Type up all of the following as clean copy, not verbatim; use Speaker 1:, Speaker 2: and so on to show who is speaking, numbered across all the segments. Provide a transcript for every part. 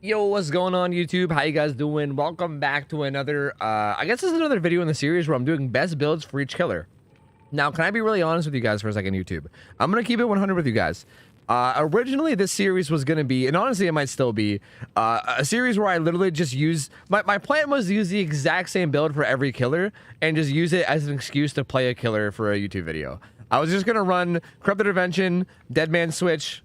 Speaker 1: Yo, what's going on YouTube? How you guys doing? Welcome back to another I guess this is another video in the series where I'm doing best builds for each killer. Now, can I be really honest with you guys for a second, YouTube? I'm gonna keep it 100 with you guys. Originally this series was gonna be, and honestly it might still be, a series where I literally just use my plan was to use the exact same build for every killer and just use it as an excuse to play a killer for a YouTube video. I was just gonna run Corrupted Intervention, Dead Man Switch,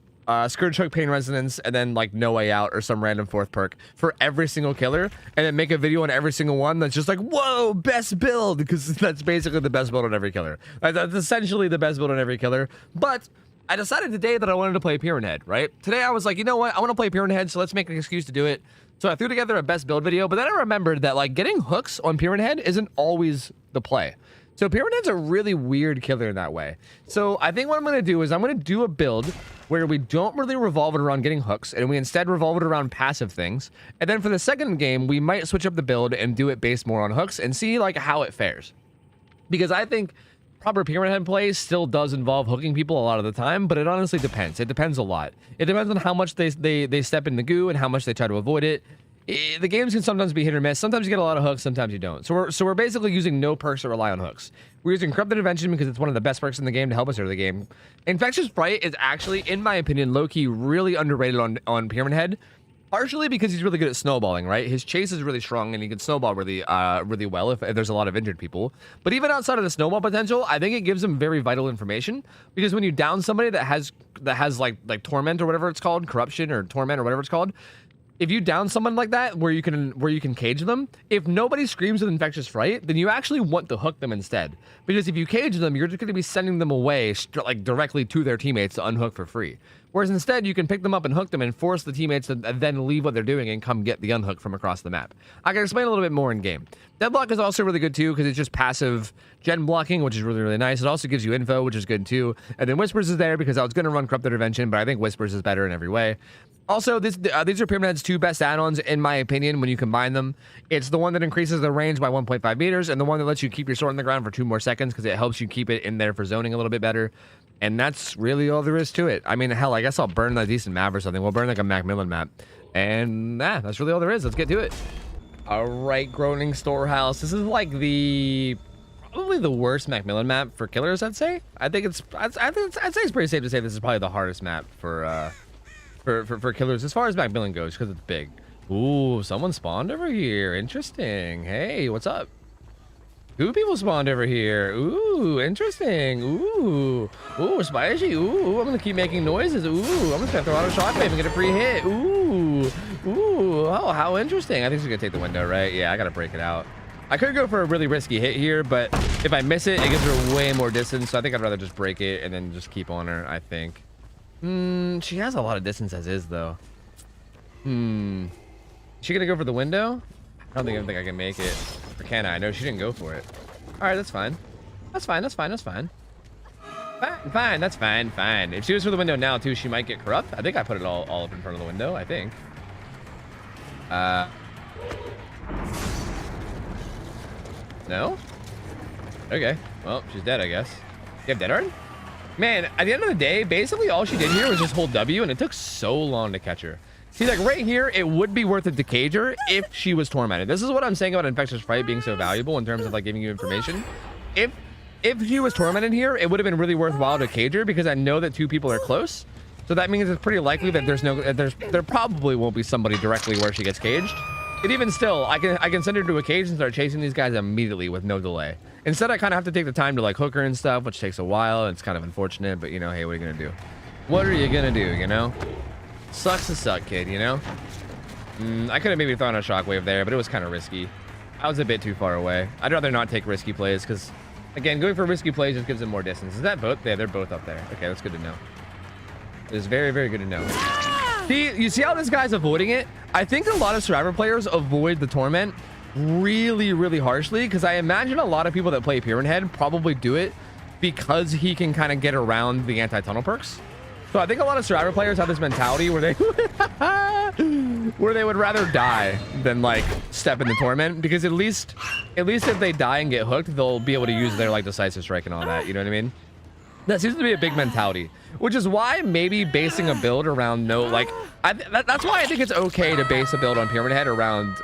Speaker 1: Scourge Hook, Pain Resonance, and then like No Way Out or some random fourth perk for every single killer, and then make a video on every single one that's just like, whoa, best build, because that's basically the best build on every killer. That's essentially the best build on every killer. But I decided today that I wanted to play Pyramid Head, right? Today I was like, you know what, I want to play Pyramid Head, so let's make an excuse to do it. So I threw together a best build video, but then I remembered that like getting hooks on Pyramid Head isn't always the play. So Pyramid Head's a really weird killer in that way. So I think what I'm going to do is I'm going to do a build where we don't really revolve it around getting hooks, and we instead revolve it around passive things. And then for the second game, we might switch up the build and do it based more on hooks and see like how it fares. Because I think proper Pyramid Head play still does involve hooking people a lot of the time, but it honestly depends. It depends a lot. It depends on how much they step in the goo and how much they try to avoid it. The games can sometimes be hit or miss. Sometimes you get a lot of hooks, sometimes you don't. So we're basically using no perks that rely on hooks. We're using Corrupted Intervention because it's one of the best perks in the game to help us early the game. Infectious Fright is actually, in my opinion, low-key really underrated on Pyramid Head. Partially because he's really good at snowballing, right? His chase is really strong and he can snowball really well if there's a lot of injured people. But even outside of the snowball potential, I think it gives him very vital information, because when you down somebody that has like torment or whatever it's called, corruption or torment or whatever it's called, if you down someone like that where you can cage them, if nobody screams with Infectious Fright, then you actually want to hook them instead. Because if you cage them, you're just going to be sending them away like directly to their teammates to unhook for free. Whereas instead, you can pick them up and hook them and force the teammates to then leave what they're doing and come get the unhook from across the map. I can explain a little bit more in game. Deadlock is also really good too, because it's just passive gen blocking, which is really, really nice. It also gives you info, which is good too. And then Whispers is there because I was going to run Corrupted Intervention, but I think Whispers is better in every way. Also, these are Pyramid Head's two best add-ons, in my opinion, when you combine them. It's the one that increases the range by 1.5 meters, and the one that lets you keep your sword on the ground for 2 more seconds, because it helps you keep it in there for zoning a little bit better. And that's really all there is to it. I mean, hell, I guess I'll burn a decent map or something. We'll burn like a Macmillan map. And that's really all there is. Let's get to it. All right, Groaning Storehouse. This is like probably the worst Macmillan map for killers, I'd say. I'd say it's pretty safe to say this is probably the hardest map for killers as far as Macmillan goes, because it's big. Ooh, someone spawned over here. Interesting. Hey, what's up? 2 people spawned over here. Ooh, interesting. Ooh, spicy. Ooh, I'm gonna keep making noises. Ooh, I'm just gonna throw out a shockwave and get a free hit. Ooh, oh, how interesting. I think she's gonna take the window, right? Yeah, I gotta break it out. I could go for a really risky hit here, but if I miss it, it gives her way more distance. So I think I'd rather just break it and then just keep on her, I think. She has a lot of distance as is, though. Is she gonna go for the window? I don't think I can make it. Or can I? No, she didn't go for it. All right, that's fine. That's fine. That's fine. That's fine. Fine. That's fine. Fine. If she was for the window now too, she might get corrupt. I think I put it all up in front of the window. I think. No. Okay. Well, she's dead, I guess. You have dead hard? Man, at the end of the day, basically all she did here was just hold W, and it took so long to catch her. See, like right here, it would be worth it to cage her if she was tormented. This is what I'm saying about Infectious Fright being so valuable in terms of like giving you information. If she was tormented here, it would have been really worthwhile to cage her, because I know that 2 people are close. So that means it's pretty likely that there probably won't be somebody directly where she gets caged. And even still, I can send her to a cage and start chasing these guys immediately with no delay. Instead, I kind of have to take the time to like hook her and stuff, which takes a while. And it's kind of unfortunate, but you know, hey, what are you gonna do? What are you gonna do? You know, sucks to suck, kid. You know. I could have maybe thrown a shockwave there, but it was kind of risky. I was a bit too far away. I'd rather not take risky plays, because, again, going for risky plays just gives them more distance. Is that both? Yeah, they're both up there. Okay, that's good to know. It's very, very good to know. See, you see how this guy's avoiding it? I think a lot of Survivor players avoid the torment really, really harshly, because I imagine a lot of people that play Pyramid Head probably do it because he can kind of get around the anti-tunnel perks. So I think a lot of Survivor players have this mentality where they would rather die than like step in the torment, because at least if they die and get hooked, they'll be able to use their like decisive strike and all that. You know what I mean? That seems to be a big mentality, which is why maybe basing a build around that's why I think it's okay to base a build on Pyramid Head around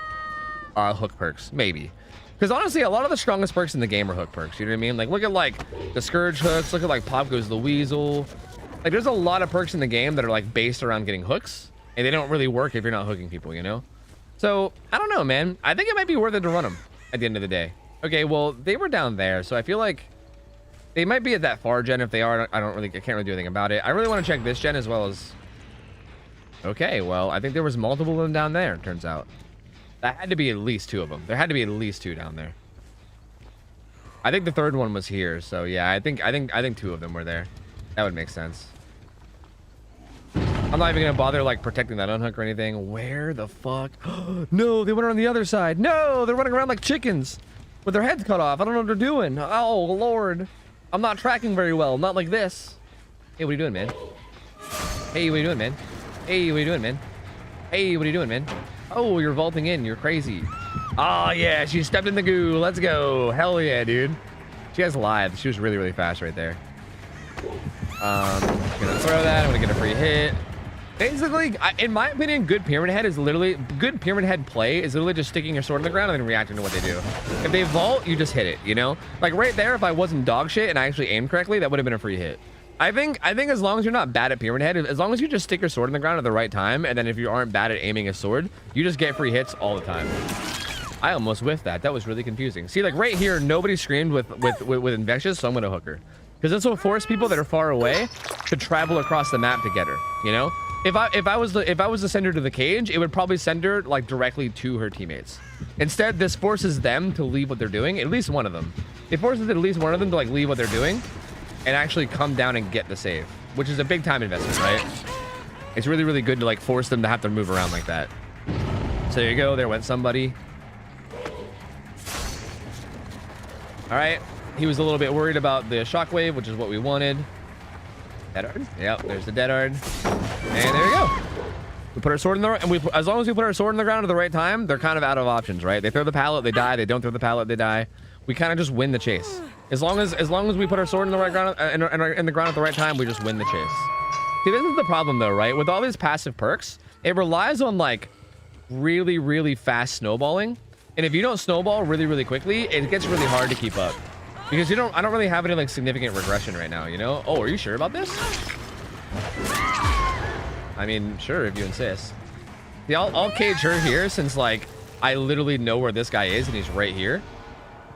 Speaker 1: hook perks, maybe. Because honestly, a lot of the strongest perks in the game are hook perks. You know what I mean? Like, look at like the Scourge hooks. Look at like Pop Goes the Weasel. Like, there's a lot of perks in the game that are like based around getting hooks, and they don't really work if you're not hooking people, you know? So I don't know, man. I think it might be worth it to run them at the end of the day. Okay, well, they were down there, so I feel like they might be at that far gen. If they are, I can't really do anything about it. I really want to check this gen as well as... Okay, well, I think there was multiple of them down there, it turns out. That had to be at least 2 of them. There had to be at least 2 down there. I think the third one was here, so yeah, I think 2 of them were there. That would make sense. I'm not even gonna bother like protecting that unhook or anything. Where the fuck? No, they went on the other side. No, they're running around like chickens with their heads cut off. I don't know what they're doing. Oh, Lord. I'm not tracking very well. Not like this. Hey, what are you doing, man? Hey, what are you doing, man? Hey, what are you doing, man? Hey, what are you doing, man? Oh, you're vaulting in. You're crazy. Oh, yeah. She stepped in the goo. Let's go. Hell yeah, dude. She has live. She was really, really fast right there. Gonna throw that. I'm gonna get a free hit. Basically, in my opinion, good Pyramid Head play is literally just sticking your sword in the ground and then reacting to what they do. If they vault, you just hit it, you know? Like right there, if I wasn't dog shit and I actually aimed correctly, that would have been a free hit. I think as long as you're not bad at Pyramid Head, as long as you just stick your sword in the ground at the right time, and then if you aren't bad at aiming a sword, you just get free hits all the time. I almost whiffed that. That was really confusing. See, like right here, nobody screamed with Infectious, so I'm gonna hook her. Because this will force people that are far away to travel across the map to get her, you know? If I was to send her to the cage, it would probably send her like directly to her teammates. Instead, this forces them to leave what they're doing, at least one of them. It forces at least one of them to like leave what they're doing and actually come down and get the save, which is a big time investment, right? It's really, really good to like force them to have to move around like that. So there you go, there went somebody. All right, he was a little bit worried about the shockwave, which is what we wanted. Deadard? Yep, there's the Deadard. And there we go. We put our sword in the and as long as we put our sword in the ground at the right time, they're kind of out of options, right? They throw the pallet, they die. They don't throw the pallet, they die. We kind of just win the chase. As long as we put our sword in the right ground in the ground at the right time, we just win the chase. See, this is the problem though, right? With all these passive perks, it relies on like really, really fast snowballing. And if you don't snowball really, really quickly, it gets really hard to keep up. Because I don't really have any like significant regression right now, you know? Oh, are you sure about this? I mean, sure, if you insist. See, I'll cage her here since like I literally know where this guy is and he's right here.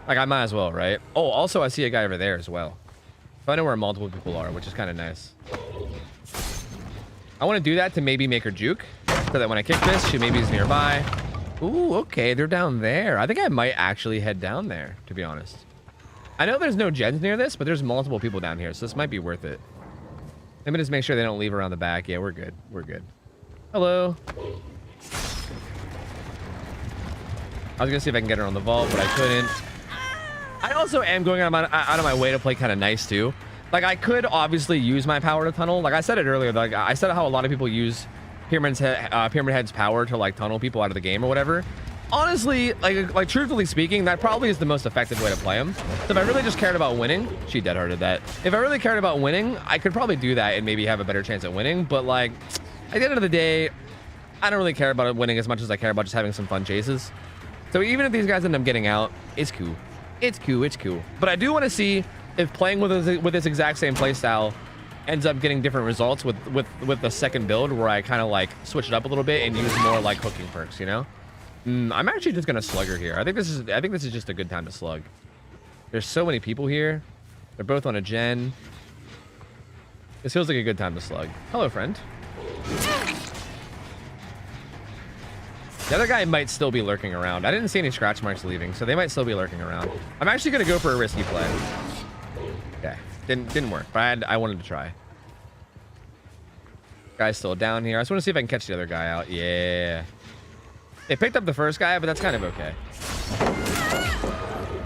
Speaker 1: Like I might as well, right? Oh, also I see a guy over there as well. So I know where multiple people are, which is kind of nice. I want to do that to maybe make her juke so that when I kick this, she maybe is nearby. Ooh, okay, they're down there. I think I might actually head down there, to be honest. I know there's no gens near this, but there's multiple people down here, so this might be worth it. Let me just make sure they don't leave around the back. Yeah, we're good. We're good. Hello. I was gonna see if I can get her on the vault, but I couldn't. I also am going out of my way to play kind of nice too. Like I could obviously use my power to tunnel. Like I said it earlier. Like I said how a lot of people use Pyramid Head's power to like tunnel people out of the game or whatever. Honestly, like truthfully speaking, that probably is the most effective way to play him. So if I really just cared about winning, she dead-hearted that. If I really cared about winning, I could probably do that and maybe have a better chance at winning. But like, at the end of the day, I don't really care about winning as much as I care about just having some fun chases. So even if these guys end up getting out, it's cool. It's cool. It's cool. But I do want to see if playing with this exact same playstyle ends up getting different results with the second build where I kind of like switch it up a little bit and use more like hooking perks, you know? I'm actually just gonna slug her here. I think this is just a good time to slug. There's so many people here. They're both on a gen. This feels like a good time to slug. Hello, friend. The other guy might still be lurking around. I didn't see any scratch marks leaving, so they might still be lurking around. I'm actually gonna go for a risky play. Okay, didn't work, but I wanted to try. Guy's still down here. I just want to see if I can catch the other guy out. Yeah. They picked up the first guy, but that's kind of okay.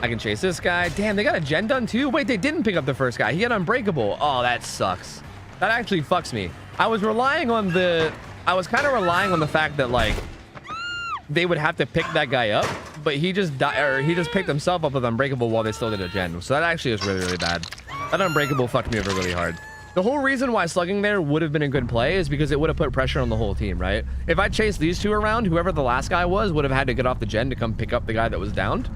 Speaker 1: I can chase this guy. Damn, they got a gen done too? Wait, they didn't pick up the first guy. He had unbreakable. Oh, that sucks. That actually fucks me. I was kind of relying on the fact that like they would have to pick that guy up, but he just picked himself up with unbreakable while they still did a gen. So that actually is really, really bad. That unbreakable fucked me over really hard. The whole reason why slugging there would have been a good play is because it would have put pressure on the whole team, right? If I chased these two around, whoever the last guy was would have had to get off the gen to come pick up the guy that was downed.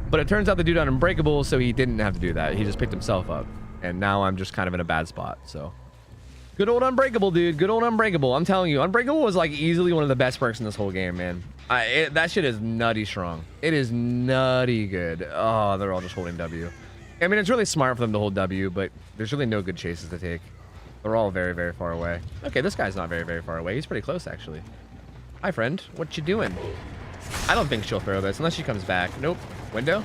Speaker 1: But it turns out the dude on unbreakable, so he didn't have to do that. He just picked himself up. And now I'm just kind of in a bad spot, so. Good old unbreakable, dude. Good old unbreakable. I'm telling you, unbreakable was like easily one of the best perks in this whole game, man. That shit is nutty strong. It is nutty good. Oh, they're all just holding W. I mean, it's really smart for them to hold W, but there's really no good chases to take. They're all very, very far away. Okay, this guy's not very, very far away. He's pretty close, actually. Hi, friend. What you doing? I don't think she'll throw this unless she comes back. Nope. Window?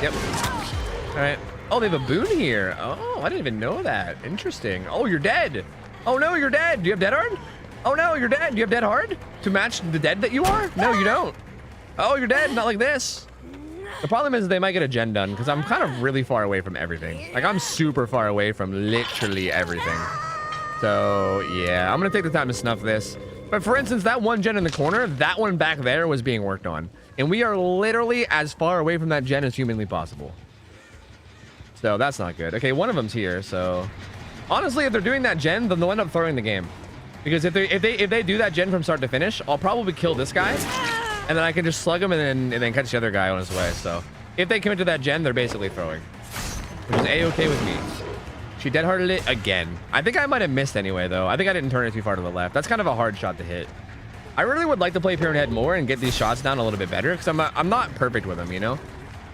Speaker 1: Yep. All right. Oh, they have a boon here. Oh, I didn't even know that. Interesting. Oh, you're dead. Oh, no, you're dead. Do you have dead hard? Oh, no, you're dead. Do you have dead hard to match the dead that you are? No, you don't. Oh, you're dead. Not like this. The problem is they might get a gen done because I'm kind of really far away from everything. Like, I'm super far away from literally everything. So, yeah, I'm going to take the time to snuff this. But for instance, that one gen in the corner, that one back there was being worked on. And we are literally as far away from that gen as humanly possible. So that's not good. Okay, one of them's here, so... Honestly, if they're doing that gen, then they'll end up throwing the game. Because if they do that gen from start to finish, I'll probably kill this guy. And then I can just slug him and then catch the other guy on his way. So if they commit to that gen, they're basically throwing. Which is A-okay with me. She dead-hearted it again. I think I might have missed anyway, though. I think I didn't turn it too far to the left. That's kind of a hard shot to hit. I really would like to play Pyramid Head more and get these shots down a little bit better because I'm not perfect with them, you know?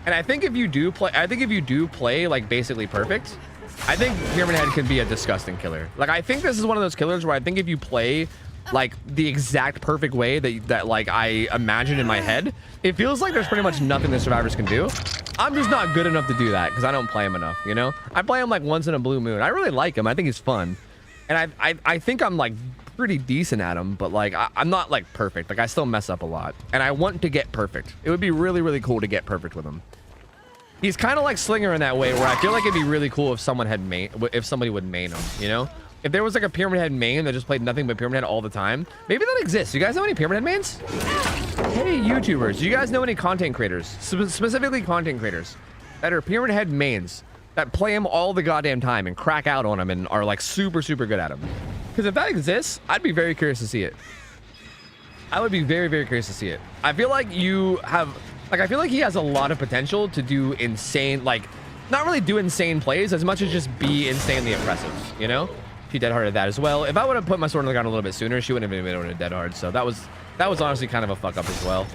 Speaker 1: And I think if you do play like basically perfect, I think Pyramid Head can be a disgusting killer. Like, I think this is one of those killers where I think if you play like the exact perfect way that like I imagine in my head, it feels like there's pretty much nothing the survivors can do. I'm just not good enough to do that because I don't play him enough, you know? I play him like once in a blue moon. I really like him. I think he's fun. And I think I'm like pretty decent at him, but like I'm not like perfect. Like I still mess up a lot. And I want to get perfect. It would be really, really cool to get perfect with him. He's kind of like Slinger in that way where I feel like it'd be really cool if somebody would main him, you know? If there was like a Pyramid Head main that just played nothing but Pyramid Head all the time, maybe that exists. You guys know any Pyramid Head mains? Hey, YouTubers, do you guys know any content creators, specifically content creators, that are Pyramid Head mains that play him all the goddamn time and crack out on him and are like super, super good at him? Because if that exists, I'd be very curious to see it. I would be very, very curious to see it. I feel like I feel like he has a lot of potential to do insane, like, not really do insane plays as much as just be insanely impressive, you know? She dead-hearted that as well. If I would have put my sword on the ground a little bit sooner, she wouldn't have been able to dead hard. So that was honestly kind of a fuck up as well.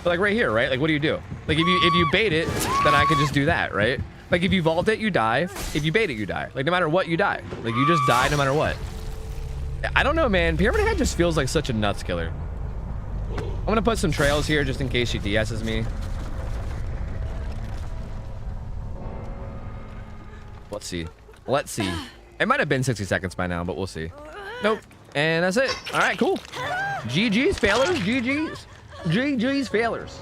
Speaker 1: But like right here, right? Like what do you do? Like if you bait it, then I could just do that, right? Like if you vault it, you die. If you bait it, you die. Like no matter what, you die. Like you just die no matter what. I don't know, man. Pyramid Head just feels like such a nuts killer. I'm gonna put some trails here just in case she DS's me. Let's see. Let's see. It might have been 60 seconds by now, but we'll see. Nope. And that's it. All right, cool. GG's, failures. GG's. GG's, failures.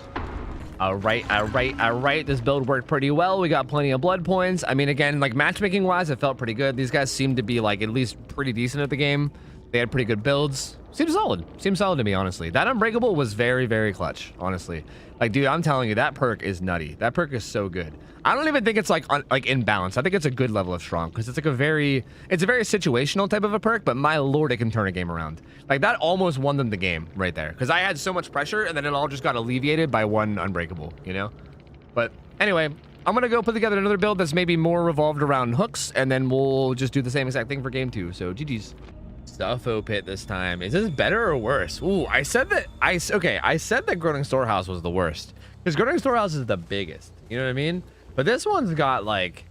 Speaker 1: All right. This build worked pretty well. We got plenty of blood points. I mean, again, like matchmaking-wise, it felt pretty good. These guys seemed to be like at least pretty decent at the game. They had pretty good builds. Seems solid. Seems solid to me, honestly. That Unbreakable was very, very clutch, honestly. Like, dude, I'm telling you, that perk is nutty. That perk is so good. I don't even think it's like in balance. I think it's a good level of strong because it's like a very situational type of a perk, but my lord, it can turn a game around. Like that almost won them the game right there because I had so much pressure and then it all just got alleviated by one Unbreakable, you know? But anyway, I'm gonna go put together another build that's maybe more revolved around hooks and then we'll just do the same exact thing for game 2. So GG's. Stuffo pit this time. Is this better or worse? Ooh, I said that Groaning Storehouse was the worst because Groaning Storehouse is the biggest. You know what I mean? But this one's got like,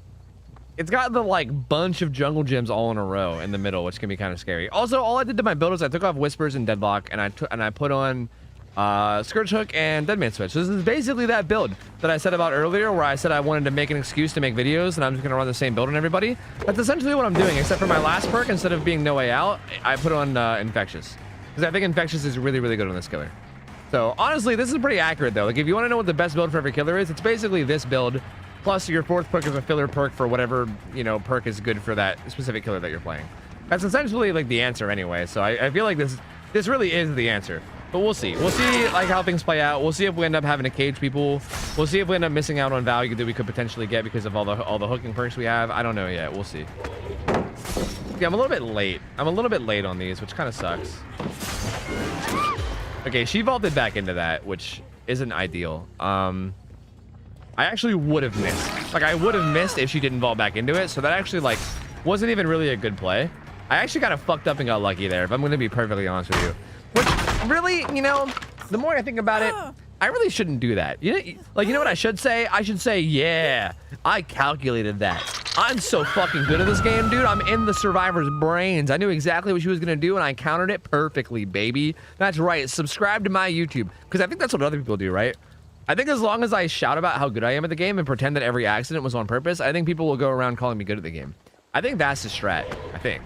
Speaker 1: it's got the like bunch of jungle gyms all in a row in the middle, which can be kind of scary. Also, all I did to my build was I took off Whispers and Deadlock, and I put on Scourge Hook and Deadman Switch. So this is basically that build that I said about earlier, where I said I wanted to make an excuse to make videos, and I'm just gonna run the same build on everybody. That's essentially what I'm doing, except for my last perk, instead of being No Way Out, I put on Infectious, because I think Infectious is really, really good on this killer. So honestly, this is pretty accurate though. Like if you want to know what the best build for every killer is, it's basically this build. Plus your fourth perk is a filler perk for whatever, you know, perk is good for that specific killer that you're playing. That's essentially like the answer anyway. So I feel like this really is the answer. But we'll see. We'll see like how things play out. We'll see if we end up having to cage people. We'll see if we end up missing out on value that we could potentially get because of all the hooking perks we have. I don't know yet. We'll see. Yeah, I'm a little bit late. I'm a little bit late on these, which kind of sucks. Okay, she vaulted back into that, which isn't ideal. I actually would have missed. Like, I would have missed if she didn't vault back into it. So that actually, like, wasn't even really a good play. I actually got fucked up and got lucky there, if I'm going to be perfectly honest with you. Which, really, you know, the more I think about it, I really shouldn't do that. You know what I should say? I should say, yeah, I calculated that. I'm so fucking good at this game, dude. I'm in the survivor's brains. I knew exactly what she was going to do, and I countered it perfectly, baby. That's right. Subscribe to my YouTube, because I think that's what other people do, right? I think as long as I shout about how good I am at the game and pretend that every accident was on purpose, I think people will go around calling me good at the game. I think that's the strat, I think.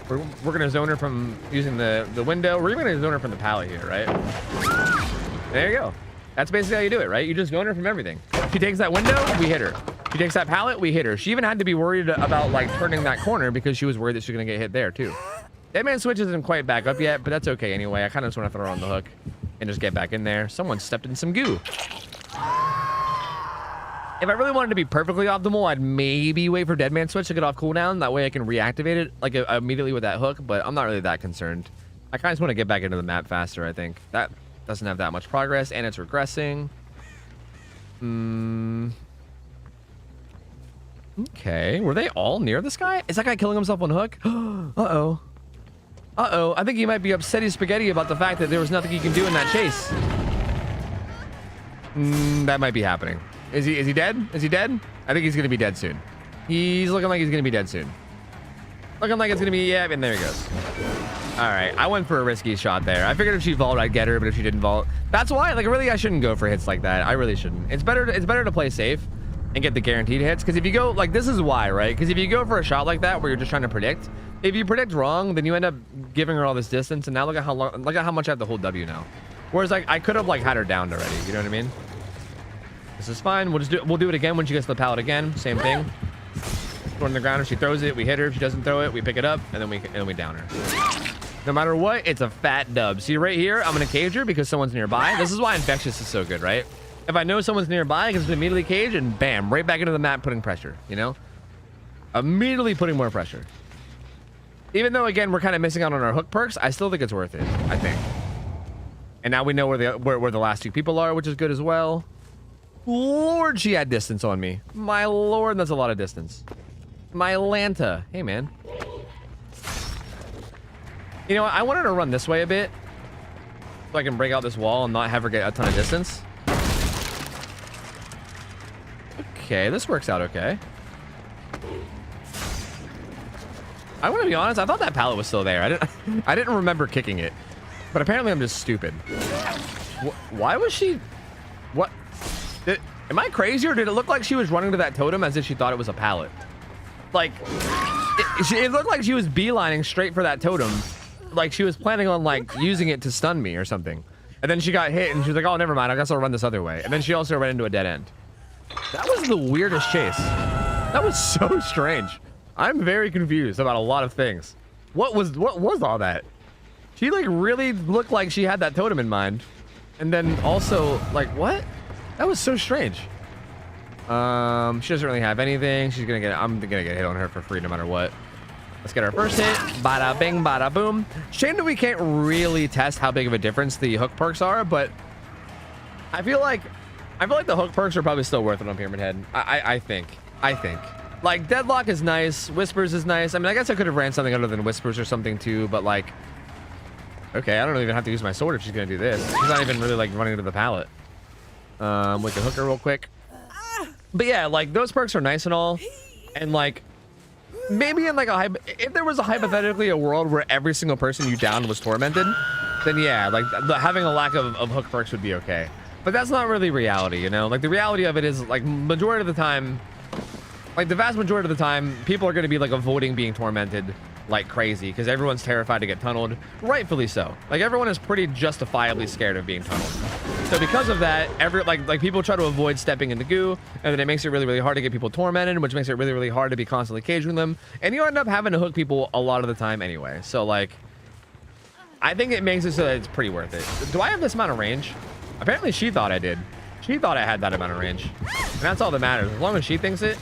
Speaker 1: We're gonna zone her from using the window. We're even gonna zone her from the pallet here, right? There you go. That's basically how you do it, right? You just zone her from everything. She takes that window, we hit her. She takes that pallet, we hit her. She even had to be worried about like turning that corner because she was worried that she was gonna get hit there too. Deadman switch isn't quite back up yet, but that's okay anyway. I kind of just want to throw her on the hook and just get back in there. Someone stepped in some goo. If I really wanted to be perfectly optimal, I'd maybe wait for Deadman switch to get off cooldown. That way I can reactivate it like immediately with that hook, but I'm not really that concerned. I kind of just want to get back into the map faster, I think. That doesn't have that much progress, and it's regressing. Okay, were they all near this guy? Is that guy killing himself on hook? Uh-oh. Uh-oh, I think he might be upsetty spaghetti about the fact that there was nothing he can do in that chase. That might be happening. Is he dead? Is he dead? I think he's gonna be dead soon. He's looking like he's gonna be dead soon. Looking like it's gonna be, yeah, and there he goes. All right, I went for a risky shot there. I figured if she vaulted, I'd get her, but if she didn't vault, that's why, like, really, I shouldn't go for hits like that. I really shouldn't. It's better to play safe and get the guaranteed hits, because if you go, like, this is why, right? Because if you go for a shot like that where you're just trying to predict, if you predict wrong, then you end up giving her all this distance, and now look at how much I have to hold W now. Whereas, like, I could have, like, had her downed already, you know what I mean? This is fine. We'll do it again when she gets to the pallet again. Same thing. Throw on the ground. If she throws it, we hit her. If she doesn't throw it, we pick it up and then we down her. No matter what, it's a fat dub. See right here, I'm gonna cage her because someone's nearby. This is why infectious is so good, right? If I know someone's nearby, I can just immediately cage and bam, right back into the map, putting pressure. You know, immediately putting more pressure. Even though again we're kind of missing out on our hook perks, I still think it's worth it. I think. And now we know where the last two people are, which is good as well. Lord, she had distance on me. My lord, that's a lot of distance. My Lanta. Hey, man. You know what? I wanted to run this way a bit so I can break out this wall and not have her get a ton of distance. Okay, this works out okay. I want to be honest, I thought that pallet was still there. I didn't remember kicking it. But apparently I'm just stupid. Why was she... What? Am I crazy, or did it look like she was running to that totem as if she thought it was a pallet? Like, it looked like she was beelining straight for that totem. Like she was planning on like using it to stun me or something. And then she got hit and she was like, oh, never mind. I guess I'll run this other way. And then she also ran into a dead end. That was the weirdest chase. That was so strange. I'm very confused about a lot of things. What was all that? She like really looked like she had that totem in mind. And then also like, what? That was so strange. She doesn't really have anything. I'm gonna get hit on her for free no matter what. Let's get our first hit. Bada bing, bada boom. Shame that we can't really test how big of a difference the hook perks are, but I feel like the hook perks are probably still worth it on Pyramid Head. I think. Like Deadlock is nice. Whispers is nice. I mean, I guess I could have ran something other than Whispers or something too, but like, okay, I don't even have to use my sword if she's gonna do this. She's not even really like running to the pallet. We can hook her real quick. But yeah, like those perks are nice and all, and like maybe in like if there was hypothetically a world where every single person you downed was tormented, then yeah, like having a lack of hook perks would be okay. But that's not really reality, you know? Like the reality of it is like majority of the time, like the vast majority of the time, people are going to be like avoiding being tormented like crazy because everyone's terrified to get tunneled, rightfully so. Like everyone is pretty justifiably scared of being tunneled. So because of that, like people try to avoid stepping in the goo, and then it makes it really, really hard to get people tormented, which makes it really, really hard to be constantly caging them, and you end up having to hook people a lot of the time anyway. So like, I think it makes it so that it's pretty worth it. Do I have this amount of range? Apparently she thought I did. She thought I had that amount of range. And that's all that matters. As long as she thinks it.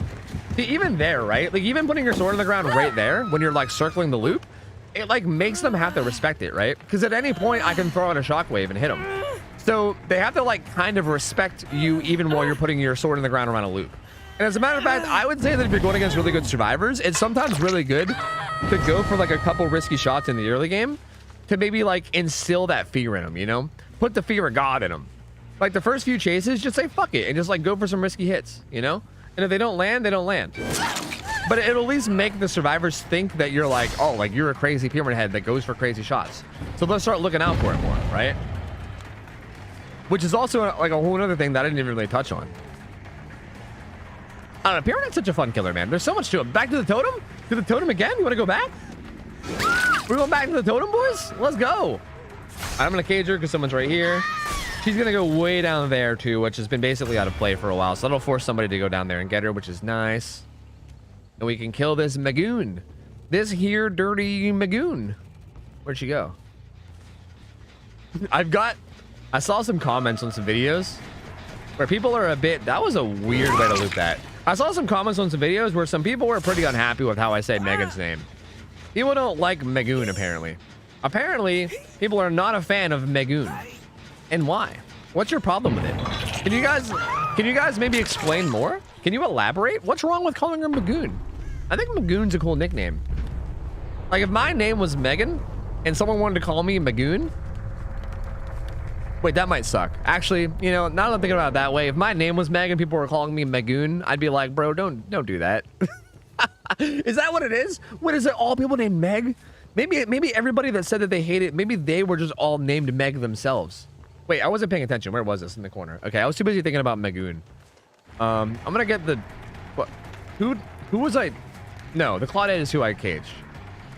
Speaker 1: See, even there, right? Like, even putting your sword on the ground right there, when you're, like, circling the loop, it, like, makes them have to respect it, right? Because at any point, I can throw out a shockwave and hit them. So they have to, like, kind of respect you even while you're putting your sword in the ground around a loop. And as a matter of fact, I would say that if you're going against really good survivors, it's sometimes really good to go for, like, a couple risky shots in the early game to maybe, like, instill that fear in them, you know? Put the fear of God in them. Like, the first few chases, just say fuck it and just, like, go for some risky hits, you know? And if they don't land, they don't land. But it'll at least make the survivors think that you're like, oh, like, you're a crazy pyramid head that goes for crazy shots. So they'll start looking out for it more, right? Which is also, like, a whole other thing that I didn't even really touch on. I don't know, pyramid head's such a fun killer, man. There's so much to it. Back to the totem? To the totem again? You want to go back? We're going back to the totem, boys? Let's go. I'm going to cage her because someone's right here. She's going to go way down there, too, which has been basically out of play for a while. So that'll force somebody to go down there and get her, which is nice. And we can kill this Magoon. This here dirty Magoon. Where'd she go? I saw some comments on some videos where people are a bit... That was a weird way to loop that. I saw some comments on some videos where some people were pretty unhappy with how I said Megan's name. People don't like Magoon, apparently. Apparently, people are not a fan of Magoon. And why? What's your problem with it? Can you guys maybe explain more? Can you elaborate? What's wrong with calling her Magoon? I think Magoon's a cool nickname. Like, if my name was Megan and someone wanted to call me Magoon, wait, that might suck. Actually, you know, now that I'm thinking about it that way, if my name was Meg and people were calling me Magoon, I'd be like, bro, don't do that. Is that what it is? What is it? All people named Meg? Maybe everybody that said that they hate it, maybe they were just all named Meg themselves. Wait, I wasn't paying attention. Where was this? In the corner. Okay, I was too busy thinking about Magoon. I'm gonna get the... What? Who was I... No, the Claudette is who I caged.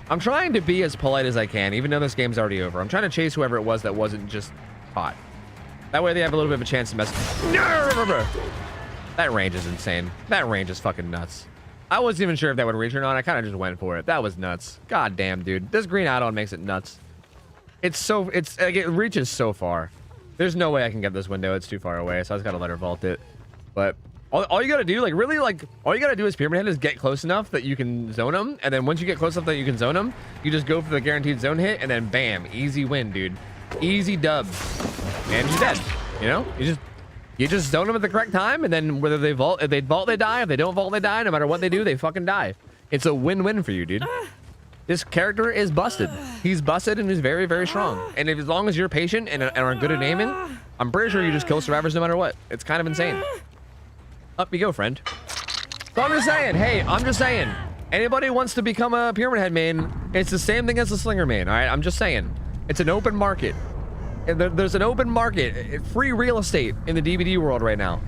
Speaker 1: I'm trying to be as polite as I can, even though this game's already over. I'm trying to chase whoever it was that wasn't just caught. That way they have a little bit of a chance to mess... That range is insane. That range is fucking nuts. I wasn't even sure if that would reach or not. I kind of just went for it. That was nuts. God damn, dude. This green add-on makes it nuts. It's like, it reaches so far. There's no way I can get this window. It's too far away, so I just gotta let her vault it. But all you gotta do, like, really, like, all you gotta do as Pyramid Head is get close enough that you can zone them, and then once you get close enough that you can zone them, you just go for the guaranteed zone hit, and then bam, easy win, dude. Easy dub. And you're dead. You know? You just zone them at the correct time, and then whether they vault, if they vault, they die. If they don't vault, they die. No matter what they do, they fucking die. It's a win-win for you, dude. This character is busted. He's busted and he's very, very strong. And as long as you're patient and are good at aiming, I'm pretty sure you just kill survivors no matter what. It's kind of insane. Up you go, friend. So I'm just saying, hey, I'm just saying, anybody wants to become a Pyramid Head main, it's the same thing as the Slinger main, all right? I'm just saying. It's an open market. There's an open market, free real estate in the DVD world right now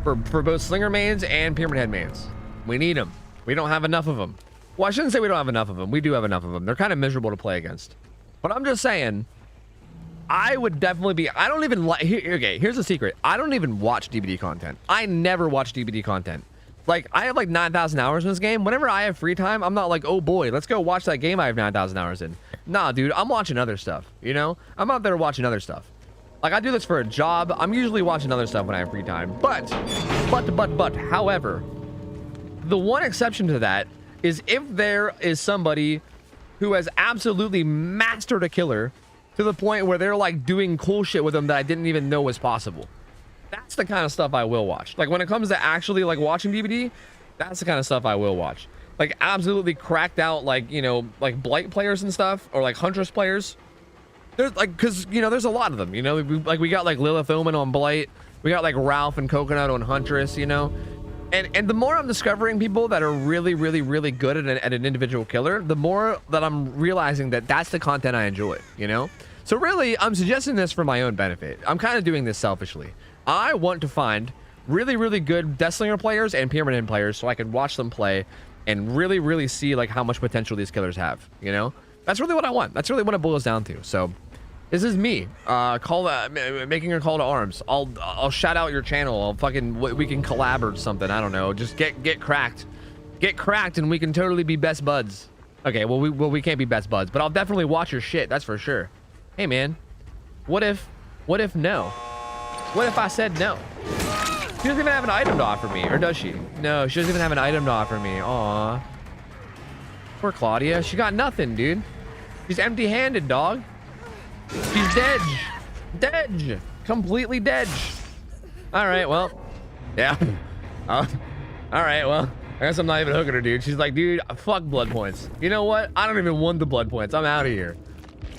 Speaker 1: for both Slinger mains and Pyramid Head mains. We need them. We don't have enough of them. Well, I shouldn't say we don't have enough of them. We do have enough of them. They're kind of miserable to play against. But I'm just saying, I would definitely be... I don't even like... Okay, here's the secret. I don't even watch DVD content. I never watch DVD content. Like, I have like 9,000 hours in this game. Whenever I have free time, I'm not like, oh boy, let's go watch that game I have 9,000 hours in. Nah, dude, I'm watching other stuff, you know? I'm out there watching other stuff. Like, I do this for a job. I'm usually watching other stuff when I have free time. But, however, the one exception to that is if there is somebody who has absolutely mastered a killer to the point where they're like doing cool shit with them that I didn't even know was possible. That's the kind of stuff I will watch. Like, when it comes to actually like watching DVD, that's the kind of stuff I will watch. Like, absolutely cracked out, like, you know, like Blight players and stuff, or like Huntress players. There's like, cause you know, there's a lot of them, you know, we got like Lilith Omen on Blight. We got like Ralph and Coconut on Huntress, you know. And the more I'm discovering people that are really, really, really good at an individual killer, the more that I'm realizing that that's the content I enjoy, you know? So really, I'm suggesting this for my own benefit. I'm kind of doing this selfishly. I want to find really, really good Deathslinger players and Pyramid Head players so I can watch them play and really, really see like how much potential these killers have, you know? That's really what I want. That's really what it boils down to. So this is me making a call to arms. I'll shout out your channel. I'll fucking, we can collab or something. I don't know. Just get cracked and we can totally be best buds. Okay, well we can't be best buds, but I'll definitely watch your shit. That's for sure. Hey, man. What if no? What if I said no? She doesn't even have an item to offer me, or does she? No, she doesn't even have an item to offer me. Aw. Poor Claudia. She got nothing, dude. She's empty-handed, dog. She's dead. Dead. Completely dead. All right, well. Yeah. All right, well. I guess I'm not even hooking her, dude. She's like, dude, fuck blood points. You know what? I don't even want the blood points. I'm out of here.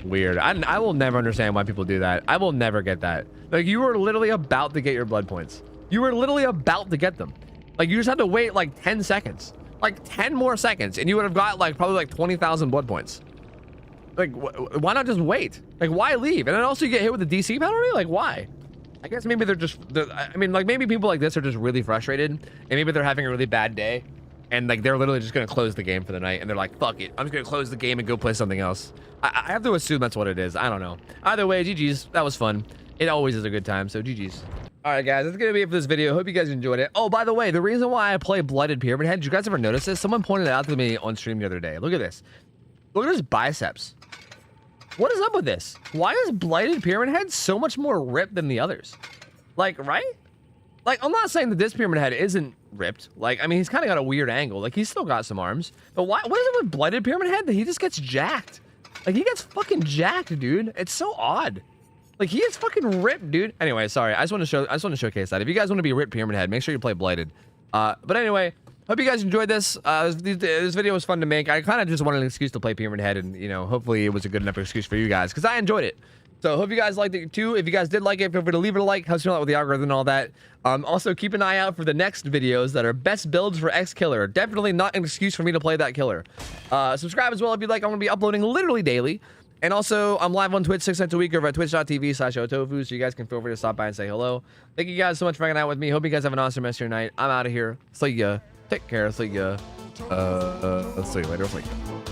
Speaker 1: Weird. I will never understand why people do that. I will never get that. Like, you were literally about to get your blood points. You were literally about to get them. Like, you just had to wait like 10 seconds. Like 10 more seconds, and you would have got like probably like 20,000 blood points. Like, why not just wait? Like, why leave? And then also you get hit with the DC penalty? Like, why? I guess maybe I mean, like, maybe people like this are just really frustrated, and maybe they're having a really bad day, and like they're literally just gonna close the game for the night, and they're like, fuck it, I'm just gonna close the game and go play something else. I have to assume that's what it is. I don't know. Either way, GG's. That was fun. It always is a good time, so GG's. All right, guys, that's gonna be it for this video. Hope you guys enjoyed it. Oh, by the way, the reason why I play Blooded Pyramid Head, did you guys ever notice this? Someone pointed it out to me on stream the other day. Look at this. Look at his biceps. What is up with this? Why is Blighted Pyramid Head so much more ripped than the others? Like, right? Like, I'm not saying that this Pyramid Head isn't ripped. Like, I mean, he's kind of got a weird angle. Like, he's still got some arms. But why? What is it with Blighted Pyramid Head that he just gets jacked? Like, he gets fucking jacked, dude. It's so odd. Like, he is fucking ripped, dude. Anyway, sorry. I just want to showcase that. If you guys want to be ripped Pyramid Head, make sure you play Blighted. But anyway, hope you guys enjoyed this. This video was fun to make. I kind of just wanted an excuse to play Pyramid Head, and, you know, hopefully it was a good enough excuse for you guys, because I enjoyed it. So hope you guys liked it too. If you guys did like it, feel free to leave it a like. Helps me out with the algorithm and all that. Also, keep an eye out for the next videos that are best builds for X Killer. Definitely not an excuse for me to play that killer. Subscribe as well if you'd like. I'm going to be uploading literally daily. And also, I'm live on Twitch 6 nights a week over at twitch.tv/OhTofu, so you guys can feel free to stop by and say hello. Thank you guys so much for hanging out with me. Hope you guys have an awesome rest of your night. I'm out of here. See ya. Take care. See ya. See you later. See ya.